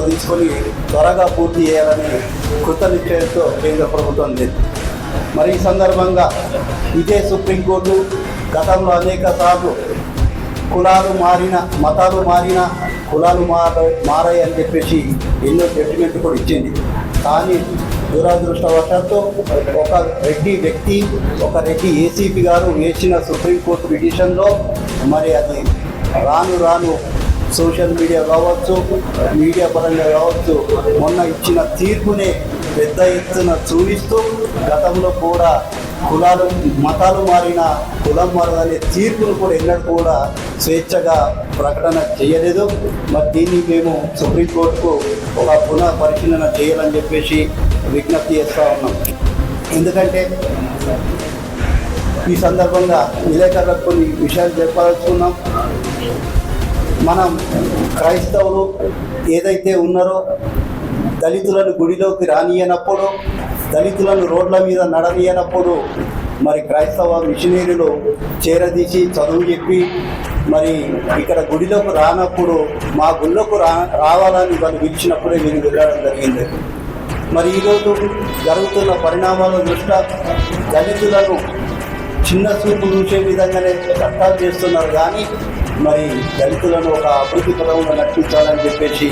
తీసుకొని త్వరగా పూర్తి చేయాలని కృత నిశ్చయంతో కేంద్ర ప్రభుత్వం ఉంది. మరి ఈ సందర్భంగా ఇదే సుప్రీంకోర్టు గతంలో అనేక సార్లు కులాలు మారిన మతాలు మారిన కులాలు మారాయి అని చెప్పేసి ఎన్నో జడ్జిమెంట్ కూడా ఇచ్చింది. కానీ దురదృష్టవశాత్తు ఒక రెడ్డి వ్యక్తి, ఒక రెడ్డి ఏసీపీ గారు వేసిన సుప్రీంకోర్టు పిటిషన్లో మరి అది రాను సోషల్ మీడియా కావచ్చు, మీడియా పరంగా కావచ్చు, మొన్న ఇచ్చిన తీర్పునే పెద్ద ఎత్తున చూపిస్తూ గతంలో కూడా కులాలు మతాలు మారిన కులం మారదనే తీర్పును కూడా ఎన్నడూ కూడా స్వేచ్ఛగా ప్రకటన చేయలేదు. మరి దీన్ని మేము సుప్రీంకోర్టుకు ఒక పునః పరిశీలన చేయాలని చెప్పేసి విజ్ఞప్తి చేస్తూ ఉన్నాం. ఎందుకంటే ఈ సందర్భంగా విలేకరులకు కొన్ని విషయాలు చెప్పాలనుకున్నాం. మనం క్రైస్తవులు ఏదైతే ఉన్నారో దళితులను గుడిలోకి రానియనప్పుడు, దళితులను రోడ్ల మీద నడనియనప్పుడు మరి క్రైస్తవ మిషనరీలు చేరదీసి చదువు చెప్పి మరి ఇక్కడ గుడిలోకి రానప్పుడు మా గుళ్ళకు రావాలని వాళ్ళు పిలిచినప్పుడే వీళ్ళు వెళ్ళడం జరిగింది. మరి ఈరోజు జరుగుతున్న పరిణామాల దృష్ట్యా దళితులను చిన్న చూపు చూసే విధంగానే చట్టాలు చేస్తున్నారు. కానీ మరి దళితులను ఒక అభివృద్ధి పదంలో నడిపించాలని చెప్పేసి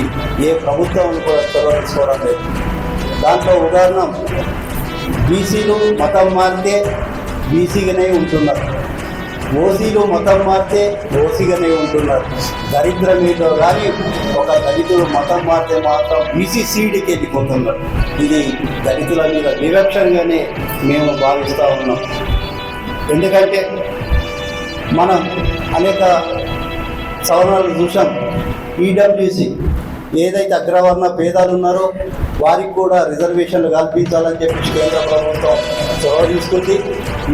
ఏ ప్రభుత్వం కూడా చొరవ తీసుకోవడం లేదు. దాంట్లో ఉదాహరణ బీసీలు మతం మారితే బీసీగానే ఉంటున్నారు, ఓసీలు మతం మారితే ఓసీగానే ఉంటున్నారు. దరిద్రమేదో కానీ ఒక దళితులు మతం మారితే మాత్రం బీసీ సీడ్కి వెళ్ళిపోతున్నారు. ఇది దళితుల మీద వివక్షంగానే మేము భావిస్తూ ఉన్నాం. ఎందుకంటే మనం అనేక సవరణలు చూసాం. ఈడబ్ల్యూసీ ఏదైతే అగ్రవర్ణ పేదాలు ఉన్నారో వారికి కూడా రిజర్వేషన్లు కల్పించాలని చెప్పి కేంద్ర ప్రభుత్వం చొరవ తీసుకుంది.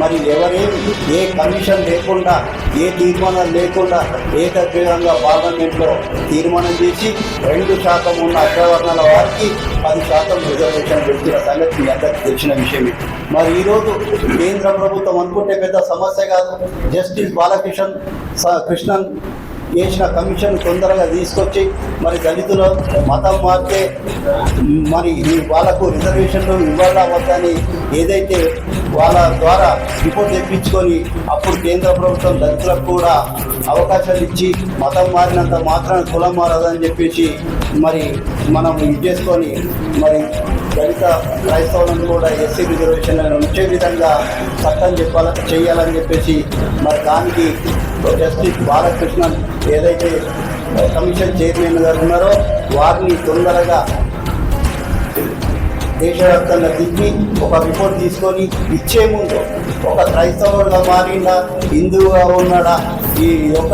మరి ఎవరేమి ఏ కమిషన్ లేకుండా, ఏ తీర్మానాలు లేకుండా ఏకగ్రీవంగా పార్లమెంట్లో తీర్మానం చేసి 2% ఉన్న అగ్రవర్ణాల వారికి 10% రిజర్వేషన్ పెంచిన సంగతి మీ అందరికీ తెలిసిన విషయమే. మరి ఈరోజు కేంద్ర ప్రభుత్వం అనుకుంటే పెద్ద సమస్య కాదు. జస్టిస్ బాలకృష్ణన్ వేసిన కమిషన్ తొందరగా తీసుకొచ్చి మరి దళితుల మతం మారితే మరి వాళ్ళకు రిజర్వేషన్లు ఇవ్వాలా వద్దని ఏదైతే వాళ్ళ ద్వారా రిపోర్ట్ తెప్పించుకొని అప్పుడు కేంద్ర ప్రభుత్వం దళితులకు కూడా అవకాశాలు ఇచ్చి మతం మారినంత మాత్రాన కులం మారదని చెప్పేసి మరి మనం ఇది చేసుకొని మరి దళిత క్రైస్తవులను కూడా ఎస్సీ రిజర్వేషన్లను ఉంచే విధంగా చట్టం చేయాలని చెప్పేసి మరి దానికి జస్టిస్ బాలకృష్ణన్ ఏదైతే కమిషన్ చైర్మన్ గారు ఉన్నారో వారిని తొందరగా దేశవ్యాప్తంగా తిప్పి ఒక రిపోర్ట్ తీసుకొని ఇచ్చే ముందు ఒక క్రైస్తవుడుగా మారిందా, హిందువుగా ఉన్నాడా, ఈ యొక్క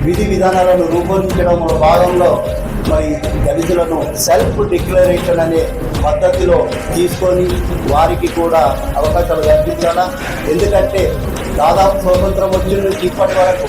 విధి విధానాలను రూపొందించడం భాగంలో మరి దళితులను సెల్ఫ్ డిక్లరేషన్ అనే పద్ధతిలో తీసుకొని వారికి కూడా అవకాశాలు కల్పించాలా. ఎందుకంటే దాదాపు స్వతంత్రం వచ్చిన నుంచి ఇప్పటి వరకు